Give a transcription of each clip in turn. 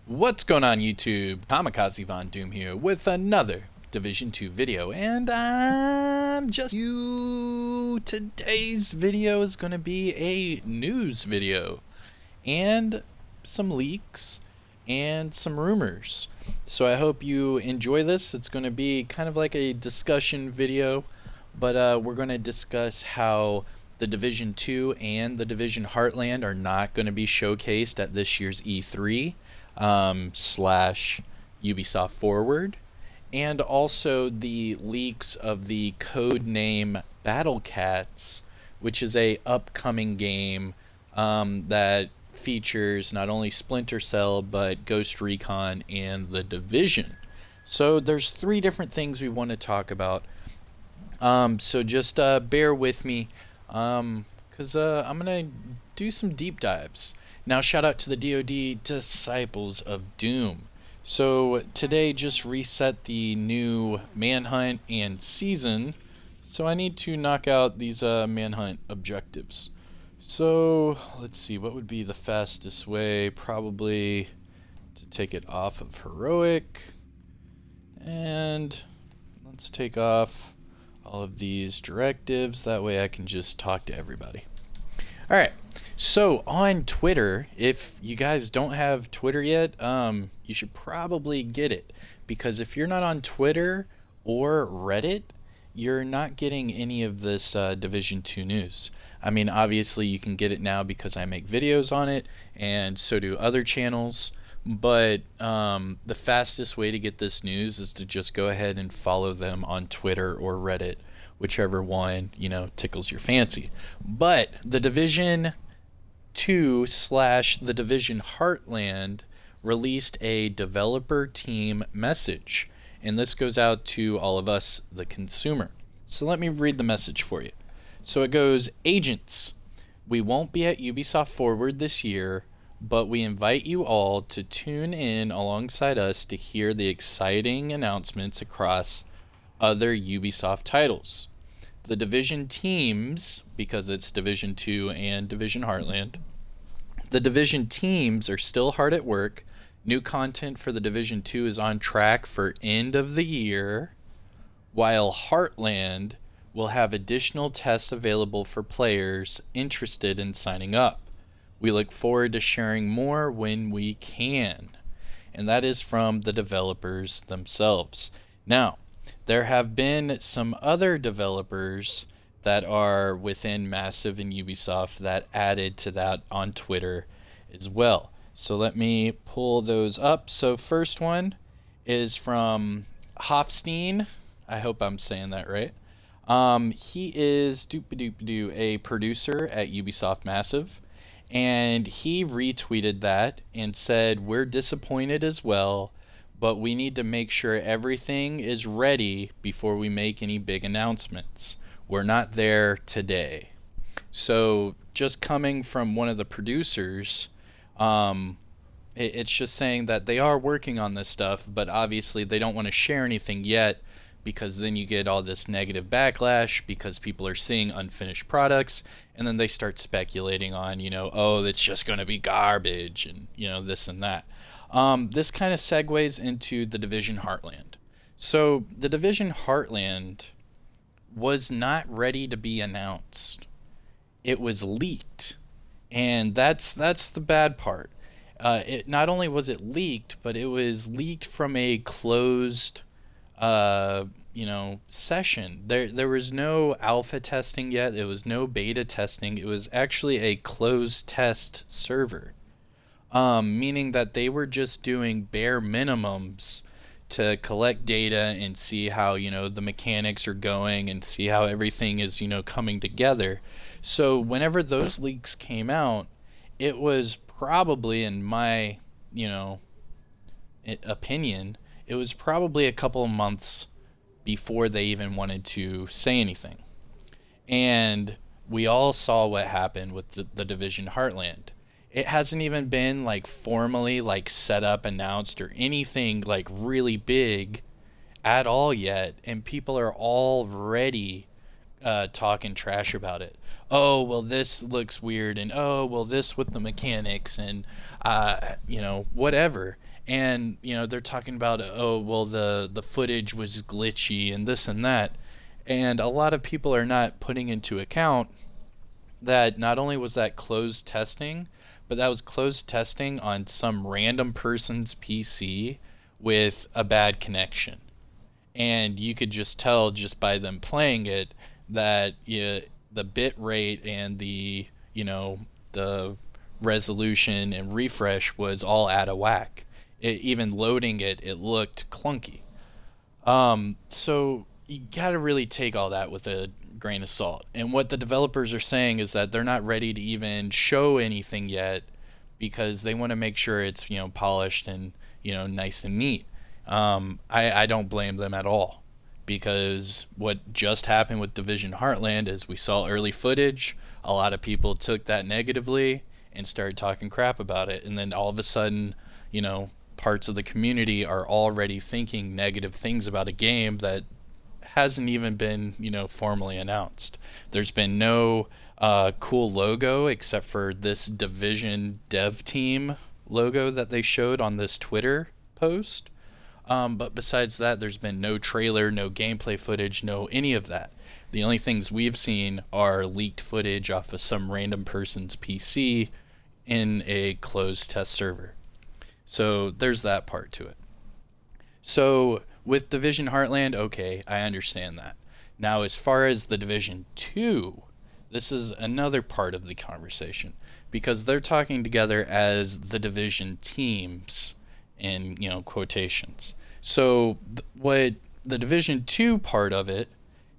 What's going on YouTube? Kamikazevondoom here with another Division 2 video, and I'm just you. Today's video is going to be a news video and some leaks and some rumors. So I hope you enjoy this. It's going to be kind of like a discussion video, but we're going to discuss how the Division 2 and the Division Heartland are not going to be showcased at this year's E3 slash Ubisoft Forward, and also the leaks of the code name Battlecats, which is a upcoming game that features not only Splinter Cell but Ghost Recon and The Division. So there's three different things we want to talk about. So just bear with me, because I'm going to do some deep dives. Now, shout out to the DoD Disciples of Doom. So today just reset the new Manhunt and season, so I need to knock out these Manhunt objectives. So let's see, what would be the fastest way? Probably to take it off of Heroic, and let's take off all of these directives. That way I can just talk to everybody. Alright, so on Twitter, if you guys don't have Twitter yet, you should probably get it. Because if you're not on Twitter or Reddit, you're not getting any of this Division 2 news. I mean, obviously you can get it now because I make videos on it, and so do other channels. But the fastest way to get this news is to just go ahead and follow them on Twitter or Reddit, whichever one, tickles your fancy. But the Division 2 slash the Division Heartland released a developer team message, and this goes out to all of us, the consumer. So let me read the message for you. So it goes, Agents, we won't be at Ubisoft Forward this year, but we invite you all to tune in alongside us to hear the exciting announcements across other Ubisoft titles. The Division teams, because it's Division 2 and Division Heartland, the Division teams are still hard at work. New content for the Division 2 is on track for end of the year, while Heartland will have additional tests available for players interested in signing up. We look forward to sharing more when we can. And that is from the developers themselves. Now, there have been some other developers that are within Massive and Ubisoft that added to that on Twitter as well. So let me pull those up. So first one is from Hofstein. I hope I'm saying that right. He is a producer at Ubisoft Massive, and he retweeted that and said, "We're disappointed as well, but we need to make sure everything is ready before we make any big announcements. We're not there today." So just coming from one of the producers, it's just saying that they are working on this stuff, but obviously they don't want to share anything yet, because then you get all this negative backlash because people are seeing unfinished products, and then they start speculating on, oh, it's just going to be garbage, and, this and that. This kind of segues into the Division Heartland. So the Division Heartland was not ready to be announced. It was leaked, and that's the bad part. It not only was it leaked, but it was leaked from a closed session. There was no alpha testing yet. There was no beta testing. It was actually a closed test server, meaning that they were just doing bare minimums to collect data and see how, the mechanics are going and see how everything is, coming together. So whenever those leaks came out, it was probably, in my, opinion, it was probably a couple of months before they even wanted to say anything. And we all saw what happened with the Division Heartland. It hasn't even been formally set up, announced, or anything really big at all yet, and people are already talking trash about it. Oh, well, this looks weird, and oh, well, this with the mechanics, and whatever. And they're talking about, oh well, the footage was glitchy and this and that, and a lot of people are not putting into account that not only was that closed testing, but that was closed testing on some random person's PC with a bad connection. And you could just tell just by them playing it that the bit rate and the resolution and refresh was all out of whack. Even loading it, it looked clunky. So you got to really take all that with a grain of salt. And what the developers are saying is that they're not ready to even show anything yet because they want to make sure it's polished and nice and neat. I don't blame them at all, because what just happened with Division Heartland is we saw early footage. A lot of people took that negatively and started talking crap about it, and then all of a sudden, parts of the community are already thinking negative things about a game that hasn't even been, formally announced. There's been no cool logo except for this Division dev team logo that they showed on this Twitter post. But besides that, there's been no trailer, no gameplay footage, no any of that. The only things we've seen are leaked footage off of some random person's PC in a closed test server. So there's that part to it. So with Division Heartland, okay, I understand that. Now, as far as the Division 2, this is another part of the conversation, because they're talking together as the Division teams in quotations. So what the Division 2 part of it,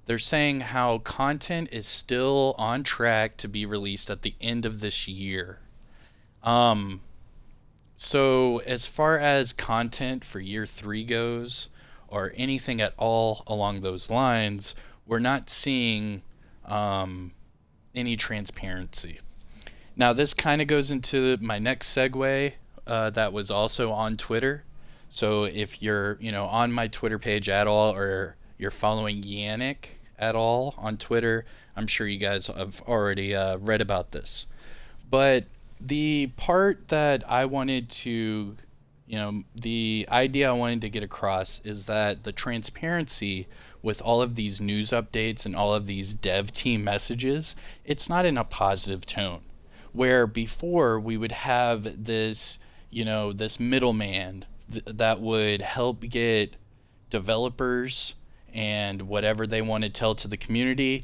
they're saying how content is still on track to be released at the end of this year. So as far as content for year 3 goes, or anything at all along those lines, we're not seeing any transparency. Now, this kind of goes into my next segue that was also on Twitter. So if you're on my Twitter page at all, or you're following Yannick at all on Twitter, I'm sure you guys have already read about this. But the part that I wanted to, the idea I wanted to get across is that the transparency with all of these news updates and all of these dev team messages, it's not in a positive tone. Where before we would have this, this middleman that would help get developers and whatever they want to tell to the community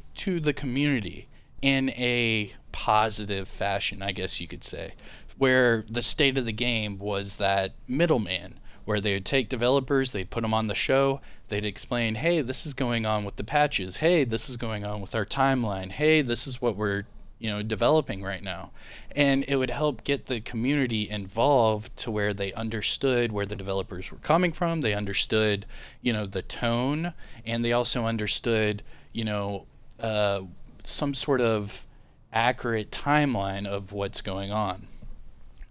in a positive fashion, I guess you could say, where the state of the game was that middleman, where they would take developers, they'd put them on the show, they'd explain, hey, this is going on with the patches, hey, this is going on with our timeline, hey, this is what we're developing right now. And it would help get the community involved to where they understood where the developers were coming from, they understood the tone, and they also understood some sort of accurate timeline of what's going on.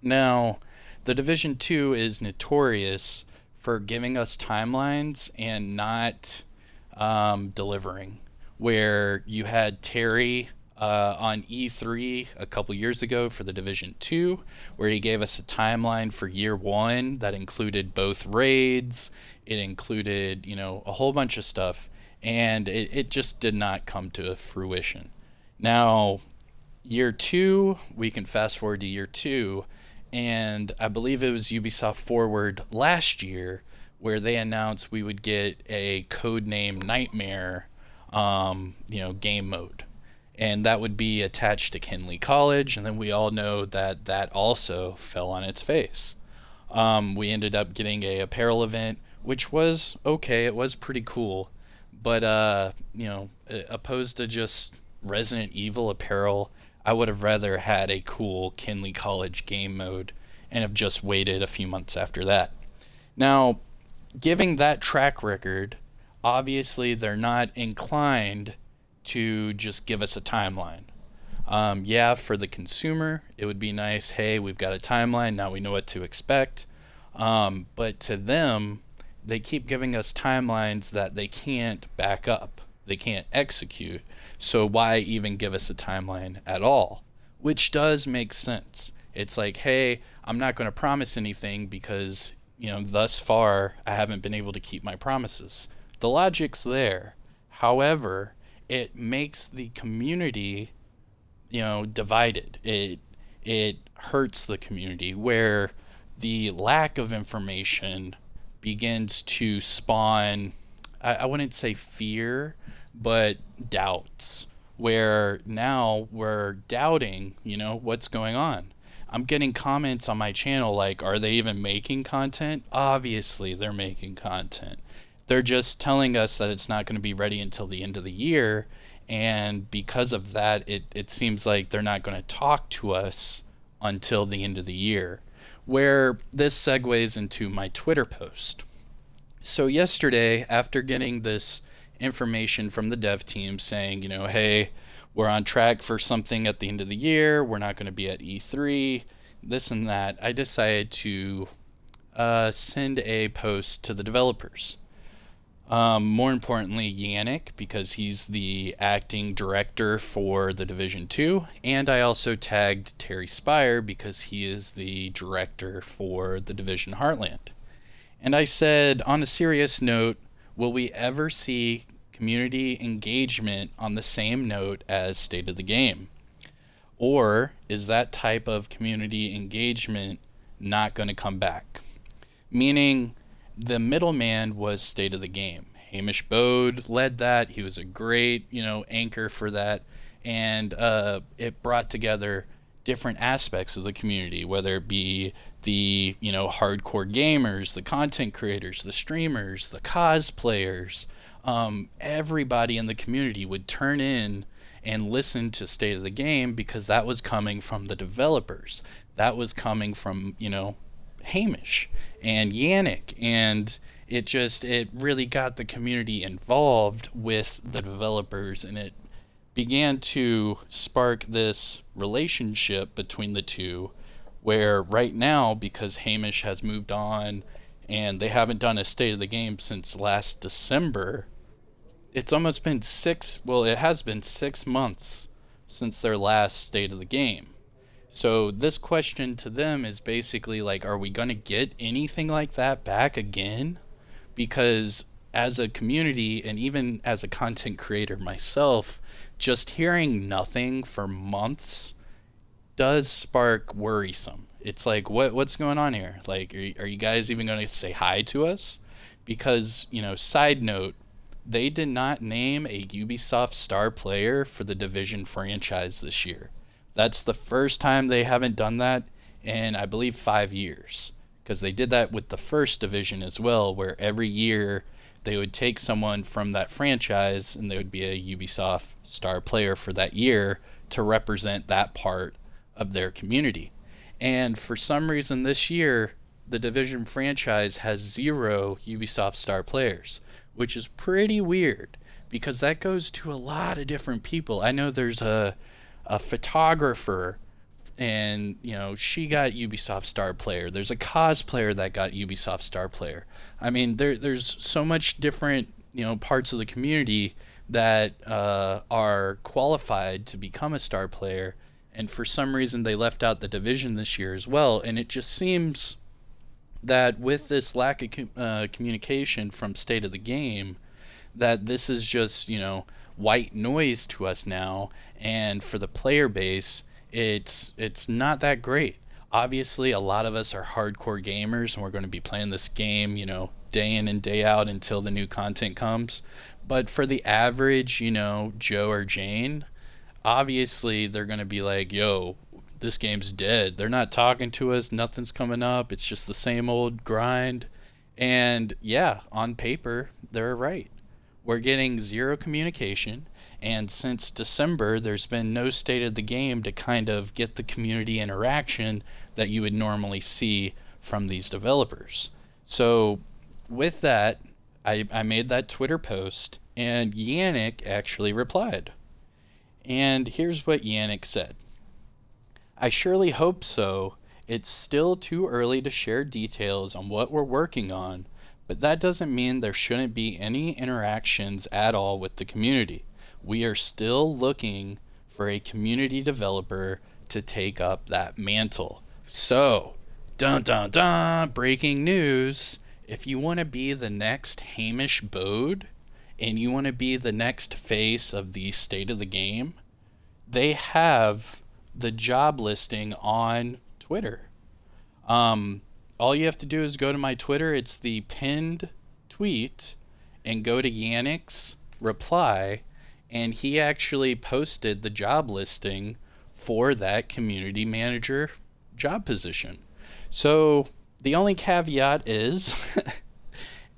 Now, the Division 2 is notorious for giving us timelines and not delivering. Where you had Terry on E3 a couple years ago for the Division 2, where he gave us a timeline for year 1 that included both raids, it included, a whole bunch of stuff, and it just did not come to fruition. Now, year 2, we can fast forward to year 2, and I believe it was Ubisoft Forward last year where they announced we would get a codename Nightmare, game mode. And that would be attached to Kinley College, and then we all know that that also fell on its face. We ended up getting a apparel event, which was okay, it was pretty cool, but opposed to just Resident Evil apparel, I would have rather had a cool Kinley College game mode and have just waited a few months after that. Now, giving that track record, obviously they're not inclined to just give us a timeline. For the consumer, it would be nice, hey, we've got a timeline, now we know what to expect. But to them, they keep giving us timelines that they can't back up. They can't execute. So why even give us a timeline at all? Which does make sense. It's like, hey, I'm not going to promise anything because, thus far, I haven't been able to keep my promises. The logic's there. However, it makes the community, divided. It hurts the community where the lack of information begins to spawn, I wouldn't say fear, but doubts, where now we're doubting, what's going on. I'm getting comments on my channel like, are they even making content? Obviously, they're making content. They're just telling us that it's not going to be ready until the end of the year. And because of that, it seems like they're not going to talk to us until the end of the year. Where this segues into my Twitter post. So yesterday, after getting this information from the dev team saying, hey, we're on track for something at the end of the year, we're not going to be at E3, this and that, I decided to send a post to the developers. More importantly, Yannick, because he's the acting director for The Division 2, and I also tagged Terry Spire because he is the director for The Division Heartland. And I said, on a serious note, will we ever see community engagement on the same note as State of the Game? Or is that type of community engagement not going to come back? Meaning, the middleman was State of the Game. Hamish Bode led that. He was a great, anchor for that. And it brought together different aspects of the community, whether it be the, hardcore gamers, the content creators, the streamers, the cosplayers. Everybody in the community would turn in and listen to State of the Game because that was coming from the developers. That was coming from, Hamish and Yannick, and it really got the community involved with the developers, and it began to spark this relationship between the two, where right now, because Hamish has moved on and they haven't done a State of the Game since last December, it's almost been it has been 6 months since their last State of the Game. So this question to them is basically like, are we going to get anything like that back again? Because as a community, and even as a content creator myself, just hearing nothing for months does spark worrisome. It's like, what's going on here? Like, are you guys even going to say hi to us? Because, side note, they did not name a Ubisoft star player for the Division franchise this year. That's the first time they haven't done that in, I believe, 5 years. Because they did that with the first Division as well, where every year they would take someone from that franchise and they would be a Ubisoft star player for that year to represent that part of their community. And for some reason this year, the Division franchise has 0 Ubisoft star players, which is pretty weird because that goes to a lot of different people. I know there's a photographer, and she got Ubisoft star player. There's a cosplayer that got Ubisoft star player. I mean, there's so much different parts of the community that are qualified to become a star player, and for some reason they left out the Division this year as well. And it just seems that with this lack of communication from State of the Game, that this is just white noise to us now, and for the player base, it's not that great. Obviously, a lot of us are hardcore gamers, and we're going to be playing this game, day in and day out until the new content comes. But for the average, Joe or Jane, obviously they're going to be like, yo, this game's dead. They're not talking to us. Nothing's coming up. It's just the same old grind. And yeah, on paper, they're right. We're getting 0 communication, and since December, there's been no State of the Game to kind of get the community interaction that you would normally see from these developers. So with that, I made that Twitter post, and Yannick actually replied. And here's what Yannick said. I surely hope so. It's still too early to share details on what we're working on, but that doesn't mean there shouldn't be any interactions at all with the community. We are still looking for a community developer to take up that mantle. So, Dun dun dun! Breaking news. If you want to be the next Hamish Bode and you want to be the next face of the state of the game, they have the job listing on Twitter. All you have to do is go to my Twitter. It's the pinned tweet, and go to Yannick's reply, and he actually posted the job listing for that community manager job position. So the only caveat is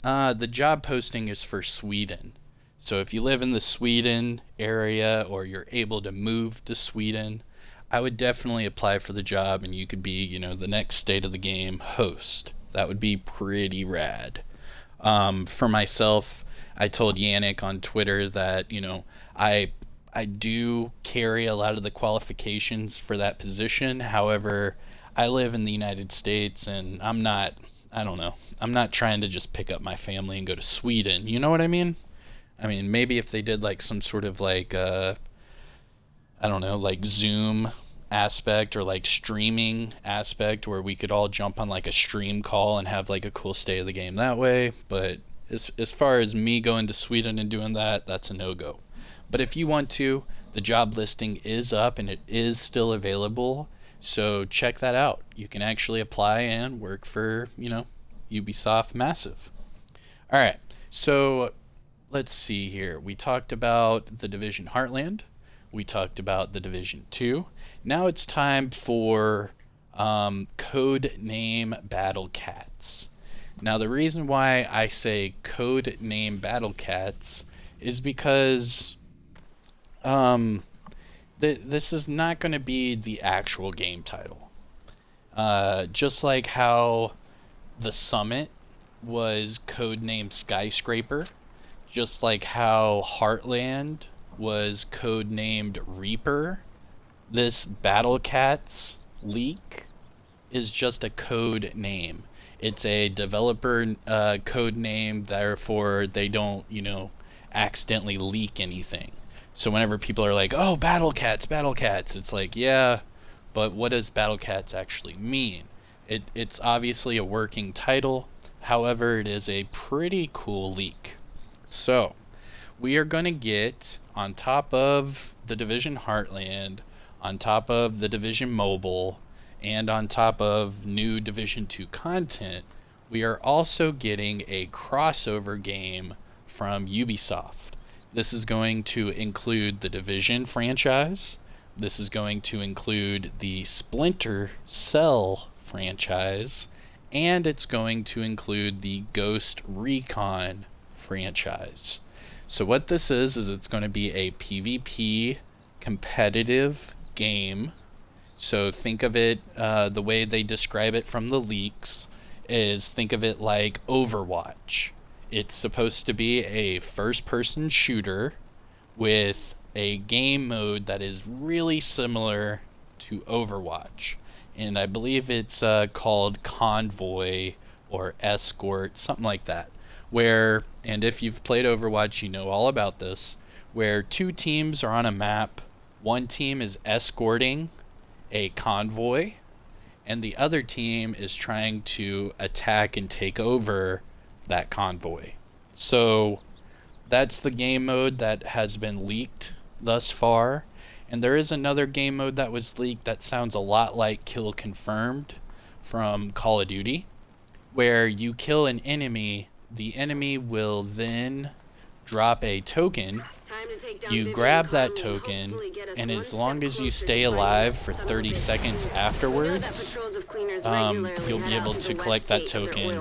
the job posting is for Sweden. So if you live in the Sweden area or you're able to move to Sweden, I would definitely apply for the job, and you could be, the next State of the Game host. That would be pretty rad. For myself, I told Yannick on Twitter that, I do carry a lot of the qualifications for that position. However, I live in the United States, and I'm not trying to just pick up my family and go to Sweden. You know what I mean? I mean, maybe if they did like some sort of like, like Zoom aspect or like streaming aspect where we could all jump on like a stream call and have like a cool State of the Game that way. But as far as me going to Sweden and doing that, that's a no-go. But if you want to, the job listing is up and it is still available. So check that out. You can actually apply and work for, Ubisoft Massive. All right. So let's see here. We talked about the Division Heartland. We talked about the Division 2. Now it's time for code name Battlecats. Now the reason why I say code name Battlecats is because this is not going to be the actual game title. Just like how the Summit was codenamed Skyscraper, just like how Heartland was codenamed Reaper, this Battlecats leak is just a code name. It's a developer code name, therefore they don't, accidentally leak anything. So whenever people are like, oh, Battlecats, it's like, yeah, but what does Battlecats actually mean? It's obviously a working title. However, it is a pretty cool leak. So we are going to get, on top of the Division Heartland, on top of the Division Mobile, and on top of new Division 2 content, we are also getting a crossover game from Ubisoft. This is going to include the Division franchise. This is going to include the Splinter Cell franchise. And it's going to include the Ghost Recon franchise. So what this is it's going to be a PvP competitive game. So think of it, the way they describe it from the leaks is, think of it like Overwatch. It's supposed to be a first-person shooter with a game mode that is really similar to Overwatch. And I believe it's called Convoy or Escort, something like that. Where, and if you've played Overwatch, you know all about this, where two teams are on a map. One team is escorting a convoy, and the other team is trying to attack and take over that convoy. So that's the game mode that has been leaked thus far. And there is another game mode that was leaked that sounds a lot like Kill Confirmed from Call of Duty, where you kill an enemy, the enemy will then drop a token. You grab that token, and as long as you stay alive for 30 seconds afterwards, you'll be able to collect that token,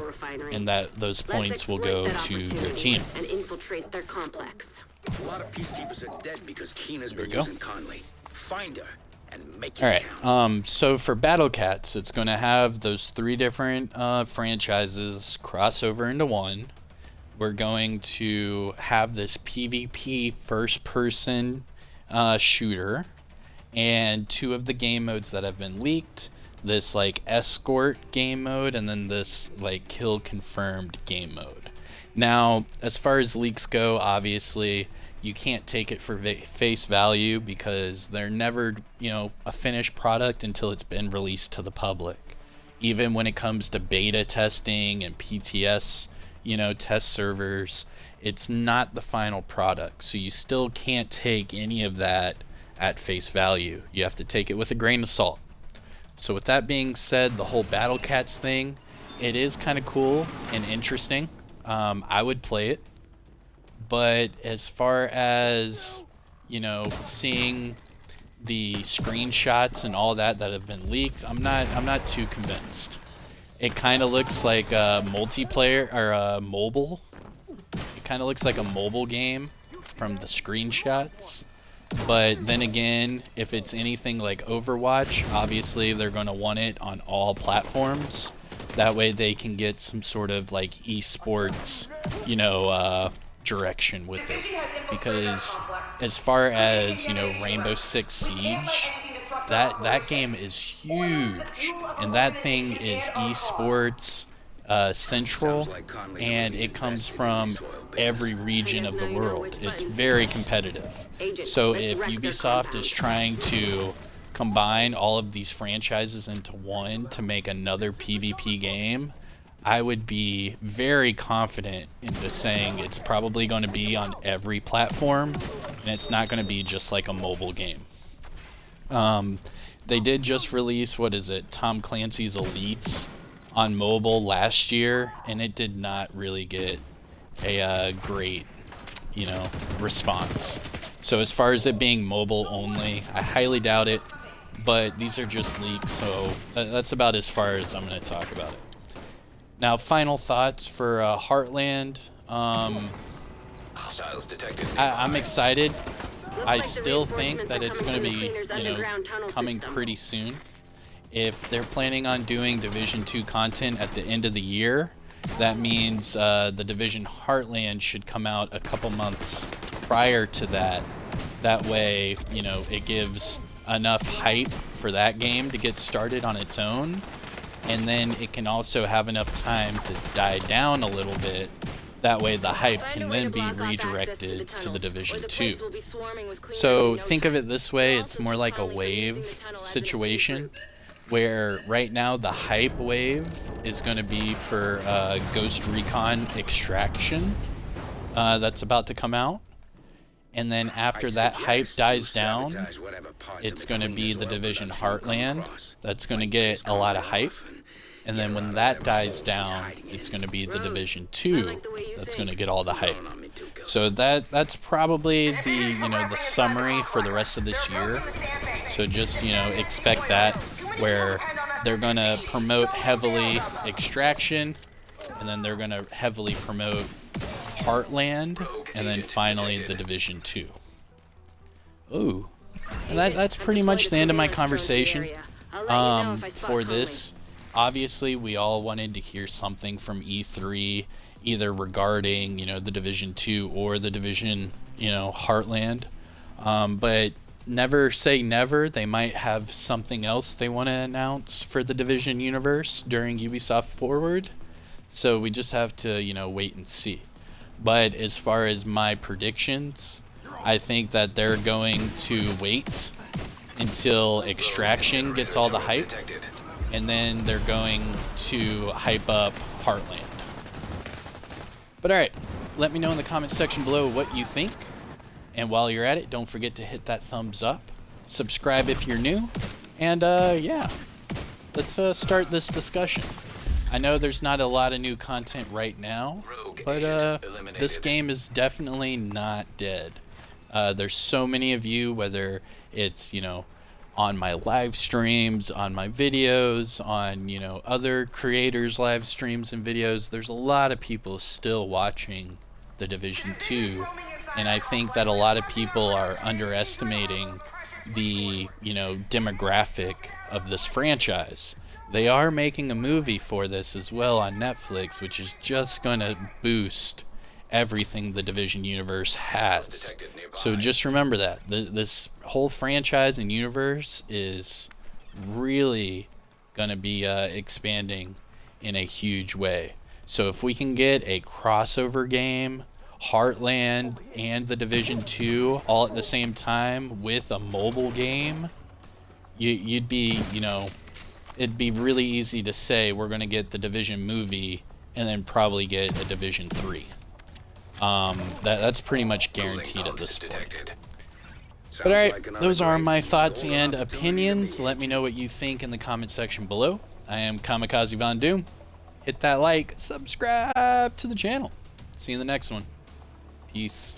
and those points will go to your team. And infiltrate their complex. A lot of peacekeepers are dead because Keena's been There we go. using Conley. Find her and make it Alright, count. so for Battlecats, it's going to have those three different franchises cross over into one. We're going to have this PvP first-person shooter, and two of the game modes that have been leaked, this like escort game mode, and then this like kill confirmed game mode. Now, as far as leaks go, obviously, you can't take it for face value because they're never, a finished product until it's been released to the public. even when it comes to beta testing and PTS, test servers, it's not the final product. So you still can't take any of that at face value. You have to take it with a grain of salt. So with that being said, the whole Battlecats thing, it is kind of cool and interesting. I would play it. But as far as, seeing the screenshots and all that have been leaked, I'm not too convinced. It kind of looks like a multiplayer or a mobile. It kind of looks like a mobile game from the screenshots. But then again, if it's anything like Overwatch, obviously they're going to want it on all platforms. That way they can get some sort of like esports, direction with it. Because as far as, Rainbow Six Siege, that game is huge. And that thing is esports central, and it comes from every region of the world. It's very competitive. So if Ubisoft is trying to combine all of these franchises into one to make another PvP game, I would be very confident into saying it's probably going to be on every platform, and it's not going to be just like a mobile game. They did just release, Tom Clancy's Elites on mobile last year, and it did not really get a great, response. So as far as it being mobile only, I highly doubt it, but these are just leaks, so that's about as far as I'm going to talk about it. Now, final thoughts for Heartland. I'm excited. I still think that it's going to be, coming pretty soon. If they're planning on doing Division 2 content at the end of the year, that means the Division Heartland should come out a couple months prior to that. That way, it gives enough hype for that game to get started on its own, and then it can also have enough time to die down a little bit. That way the hype can then be redirected to the Division 2. So think of it this way, it's more like a wave situation, where right now the hype wave is going to be for Ghost Recon Extraction that's about to come out. And then after that hype dies down, it's going to be the Division Heartland that's going to get a lot of hype. And then when that dies down, it's going to be the Division 2 that's going to get all the hype. So that's probably the the summary for the rest of this year. So just expect that, where they're going to promote heavily Extraction, and then they're going to heavily promote Heartland, and then finally the Division 2. Ooh, and that's pretty much the end of my conversation for this. Obviously, we all wanted to hear something from E3, either regarding, the Division 2 or the Division, Heartland. But never say never. They might have something else they want to announce for the Division universe during Ubisoft Forward. So we just have to, wait and see. But as far as my predictions, I think that they're going to wait until Extraction gets all the hype, and then they're going to hype up Heartland. But alright, let me know in the comment section below what you think. And while you're at it, don't forget to hit that thumbs up. Subscribe if you're new. And yeah, let's start this discussion. I know there's not a lot of new content right now, but this game is definitely not dead. There's so many of you, whether it's, on my live streams, on my videos, on, other creators' live streams and videos, there's a lot of people still watching the Division 2, and I think that a lot of people are underestimating the, demographic of this franchise. They are making a movie for this as well on Netflix, which is just going to boost everything the Division universe has. So just remember that. This whole franchise and universe is really going to be expanding in a huge way. So if we can get a crossover game, Heartland and the Division 2 all at the same time with a mobile game, you'd be, it'd be really easy to say we're going to get the Division movie and then probably get a Division 3. That's pretty much guaranteed at this point. But alright, those are my thoughts and opinions. Let me know what you think in the comment section below. I am Kamikazevondoom. Hit that like, subscribe to the channel. See you in the next one. Peace.